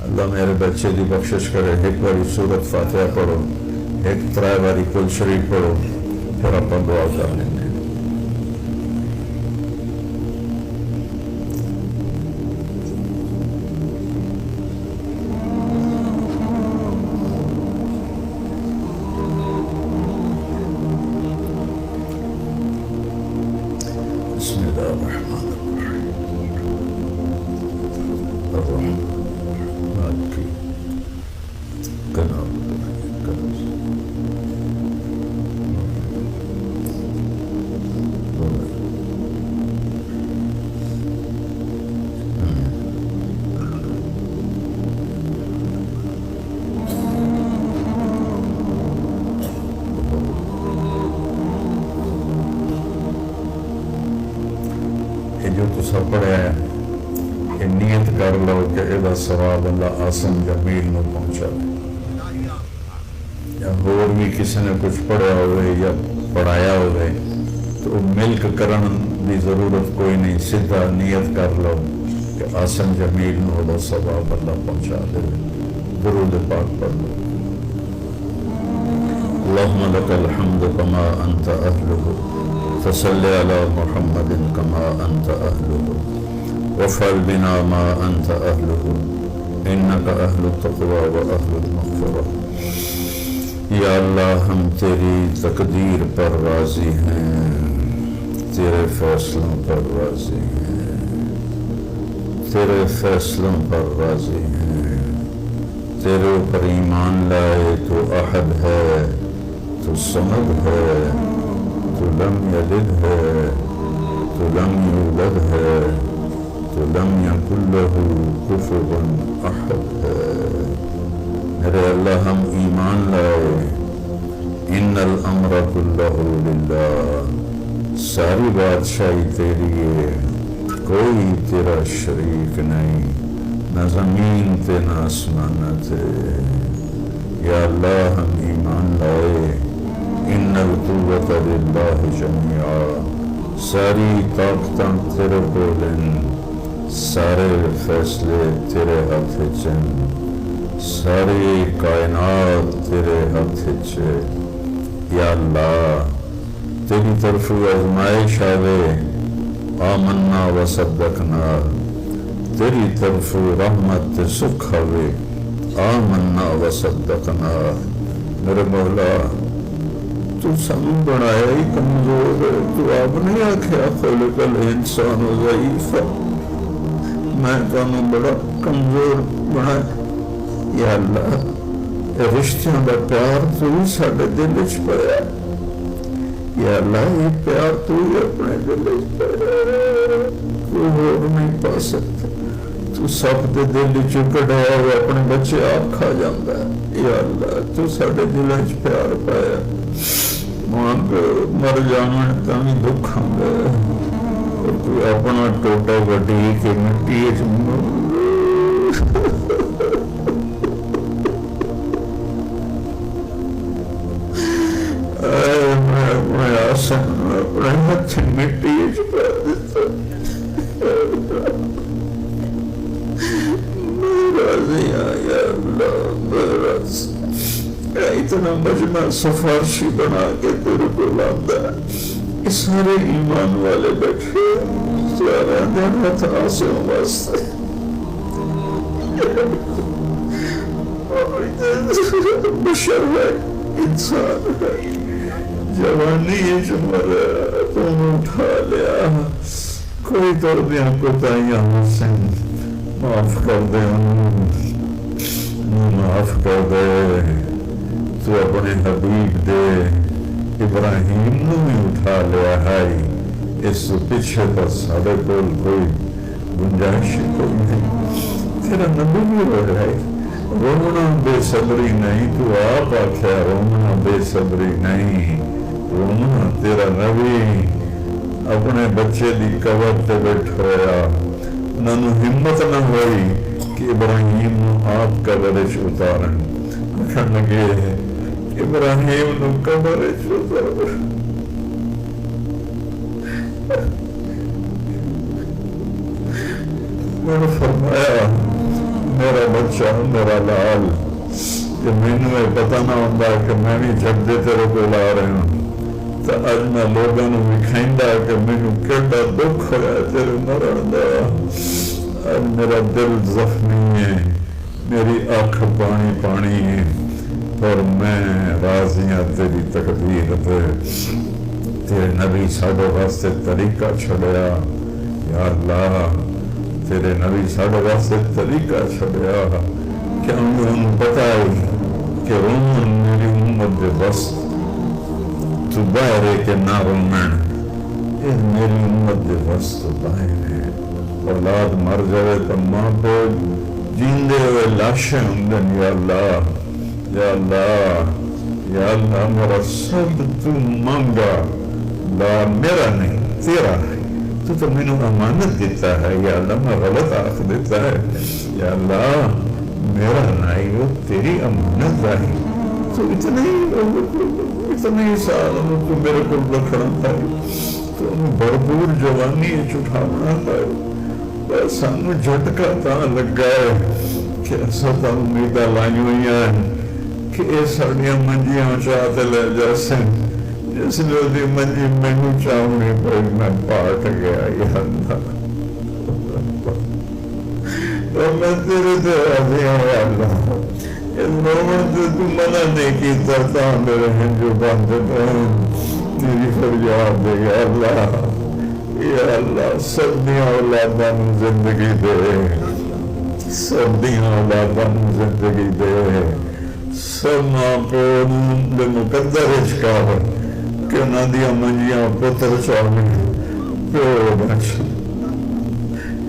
اللہ میرے بچے کی بخشش کرے. ایک باری سورت فاتحہ پڑھو, ایک 3 باری کل شریف پڑھو, پھر آپ دعا کر لیں گے. بسم اللہ الرحمن الرحیم. مالک جو تسا پڑھیا ہے کہ نیت کر لو کہ یہ ثواب اللہ آسن جمیل نو پہنچا دے. یا اور بھی کسی نے کچھ پڑھیا ہوئے یا پڑھایا ہوئے تو ملک کرن دی ضرورت کوئی نہیں, سیدھا نیت کر لو کہ آسن جمیل نو دا ثواب اللہ پہنچا دے. درود پاک پڑھ لو. اللہم لک الحمد کما انت اہلہ فصلی علی محمد کما انت اہلہ وفعل بنا ما انت اہلہ انک اہل التقوی و اہل المغفرہ. یا اللہ ہم تیری تقدیر پر راضی ہیں, تیرے فیصلوں پر راضی ہیں, تیرے فیصلوں پر راضی ہیں. تیرے اوپر ایمان لائے تو احد ہے, تو صمد ہے, تو لم یلد ہے, تو لم یولد ہے, تو لم یکن لہ کفوا احد ہے. میرے اللہ ہم ایمان لائے ان الامر کلہ للہ, ساری بادشاہی تیری ہے, کوئی تیرا شریک نہیں, نہ زمین تے نہ آسمان تے. یا اللہ ہم ایمان لائے ان القوت للہ جمیعا, ساری طاقتاں تیرے کولن, سارے فیصلے تیرے ہاتھ چن, ساری کائنات تیرے ہاتھ چ. یا اللہ تیری طرف آزمائش آوے آمنا و صدقنا, تیری طرف رحمت سکھ آوے آمنا و صدقنا. میرے مولا تو سانو بنایا ہی کمزور ہے, تو آپ نہیں آکھیا خلق الانسان ضعیفا, میں تانوں بڑا کمزور بنایا. یا اللہ رشتیاں دا پیار تو ہی ساڈے دل وچ پایا. یا اللہ یہ پیار تو ہی اپنے دل وچ پایا, کوئی اور نہیں پا سکتا. تو سب دے دل وچوں کڈایا ہوا اپنے بچے آپ کھا جاندا ہے. یا اللہ تو ساڈے دل وچ پیار پایا. مانگ مر جانا تاں دکھ آندا ہے, اور کوئی اپنا ٹوٹا وڈی کے مٹی وچ اپنے آسن اپنے ہاتھ مٹی وچ پا دتا. راضی یا اللہ, اتنا مجمع سفارشی بنا کے تیرے کو لاندہ ہے. یہ سارے ایمان والے بیٹھے سارا دن آسوں واسطے بشر ہے, انسان ہے, جوانی جمر تو اٹھا لیا. کوئی تربیاں کوتاہیاں حسین معاف کر دے, معاف کر دے. تو اپنے حبیب دے ابراہیم نو بھی اٹھا لیا ہے, اس پیچھے پر سارے کول کوئی گنجائش کوئی نہیں. تیرا نبی بھی رو رہا ہے, رونا بے صبری نہیں, تو آپ آکھیا رونا بے صبری نہیں. رونا تیرا نبی اپنے بچے دی قبر تے بیٹھ ہویا, نانو ہمت نہ ہوئی کہ ابراہیم نو آپ قبر وچ اتارن. آکھن لگے ابراہیم نو قبر وچ اتارن. میں نے فرمایا میرا بچہ میرا لال کہ مینو یہ پتا نہ ہوتا کہ میں بھی جھگدے تیرے کو لا رہا ہوں تو اج میں لوگوں کو وکھائندا کہ مینو کیڑا دکھ ہوا تیرے مرن دا. اج میرا دل زخمی ہے، میری آنکھ پانی پانی ہے، اور میں راضی ہاں تیری تقدیر تے. تیرے نبی ساڈے واسطے طریقہ چھڑیا یا اللہ، تیرے نبی ساڈے واسطے طریقہ چھڑیا کہ انہوں پتا ہے کہ رومن میری امت دے بس تو باہر ہے کہ نہ رومن، یہ میری امت دے بس تو باہر ہے. اولاد مر جائے تو ماں کو جیندے ہوئے لاشیں ہوندن. یا اللہ یا اللہ یا اللہ میرا سب تو مانگا، لا میرا نہیں تیرا ہے، تو مینو امانت دیتا ہے. یا اللہ میں غلط آخ دیتا ہے، یا اللہ میرا نہیں وہ تیری امانت ہے. تو اتنے سال تو میرے کو رکھنا تھا، تو بھرپور جوانی چٹھاونا تھا. سانو جھٹکا تاں لگا ہے کہ اصل تو امیداں لائی ہوئی ہیں کہ یہ ساڑیاں منجیاں چاہ تے لے جاسیں. جس لیے منجی مینو چاہونی پئی میں پاٹ گیا. یا اللہ میں تیرے تے راضی ہوں. یا اللہ اس رومن سے تو منع نہیں کیتا تھا میرے ہنجو بند تیری فریاد دے. یا اللہ یا اللہ سردیاں اولاداں نوں زندگی دے، سردیاں اولاداں نوں زندگی دے. سب ماں پیو دے مقدر کر کہ انہاں دیاں منجیاں پتر چاہویں پیو بچ.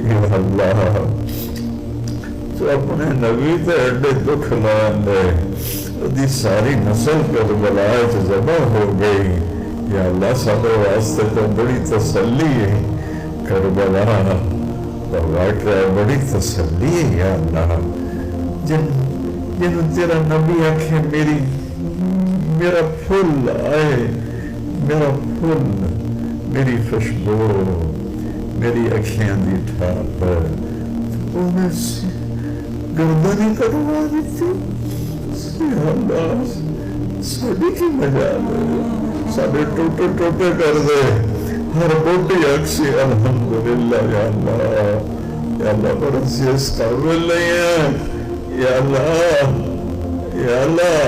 یا اللہ تو اپنے نبی تے ایڈے دکھ لاندے دی ساری نسل کربلا وچ ذبح ہو گئی. یا اللہ سارے واسطے تو بڑی تسلی ہے کربلا، اور واقعہ بڑی تسلی ہے. یا اللہ جنہوں تیرا نبی آکھے میرا پھول آئے، میرا پھول، میری خوشبو، میری اکھیاں دی ٹھاپ، انہیں گردنی کروا دیتی. یا اللہ ساڑی کی مجال ہے، ساڑے ٹوٹے ٹوٹے کر دے، ہر بوٹی اکسی الحمدللہ. یا اللہ یا اللہ برسی اس قابل نہیں ہے. یا اللہ یا اللہ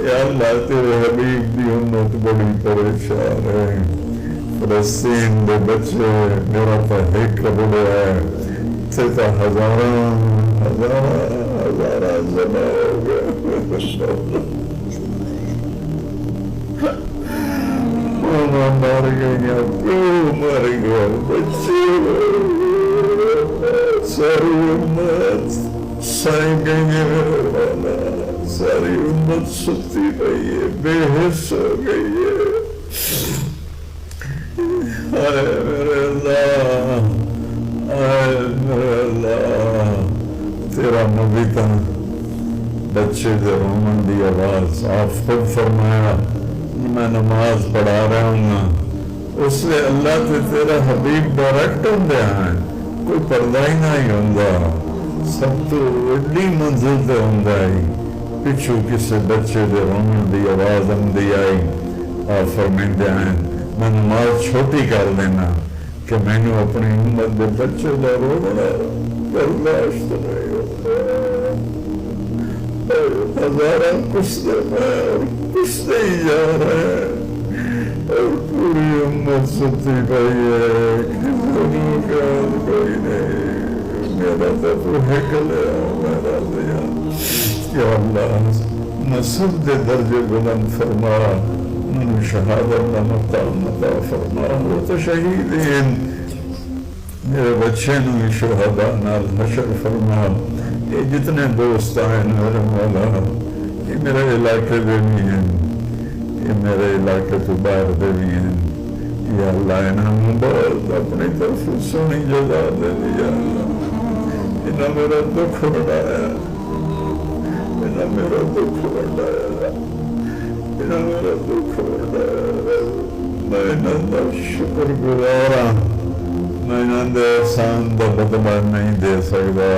یا اللہ تیرے حبیب دی امت بڑی پریشان ہے. فلسطین دے بچے میرا تو ایک بڑے ہے، تیتا ہزاراں زبا ہو گیا. ماما مر گئی، پیو مر گیا، بچے ساری امت سائیں گئی ہے. ساری امت ستی گئی ہے، بے حس ہو گئی ہے. آئے میرے اللہ، آئے میرے اللہ، تیرا نبی تھا بچے دے رومن دی آواز آپ خود فرمایا میں نماز پڑھا رہا ہوں گا، اس لیے اللہ تے تیرا حبیب ڈائریکٹ ہوں دے ہیں، کوئی پردہ ہی نہیں ہوں گا. سب تو اڈی منزل تے ہوں گائی پچھو کسی بچے دے رومن دی آواز ہم دی آئی. آپ فرمین دے ہیں میں نماز چھوٹی کر لینا کہ میں نے اپنی امت دے بچے دا رونا برداشت نہیں ہوتا. ہزارہ کشتے میں اور کشتے ہی جا رہے ہیں، اور پوری امت ستی پئی ہے، کسی مکان کوئی نہیں. میرا تو حکل ہے میرا دیا. یا اللہ نصب دے درجے بلند فرما، من شہادت کا مقام عطا فرما. وہ تو شہید ہیں، میرے بچے نو شہداء نال حشر فرما. یہ جتنے دوست آئے میرے مولا یہ میرے علاقے دے بھی ہیں، یہ میرے علاقے تو باہر دے بھی ہیں. یا اللہ انہوں بہت اپنی طرف سونی جزا دے دی. یا اللہ انہوں میرا دکھ بڑھایا، انہوں میرا دکھ بڑھایا، انہوں میرا دکھ بڑھایا. میں انہوں دا شکر گزارا، میں انہوں دے احسان دا بدلہ نہیں دے سکتا.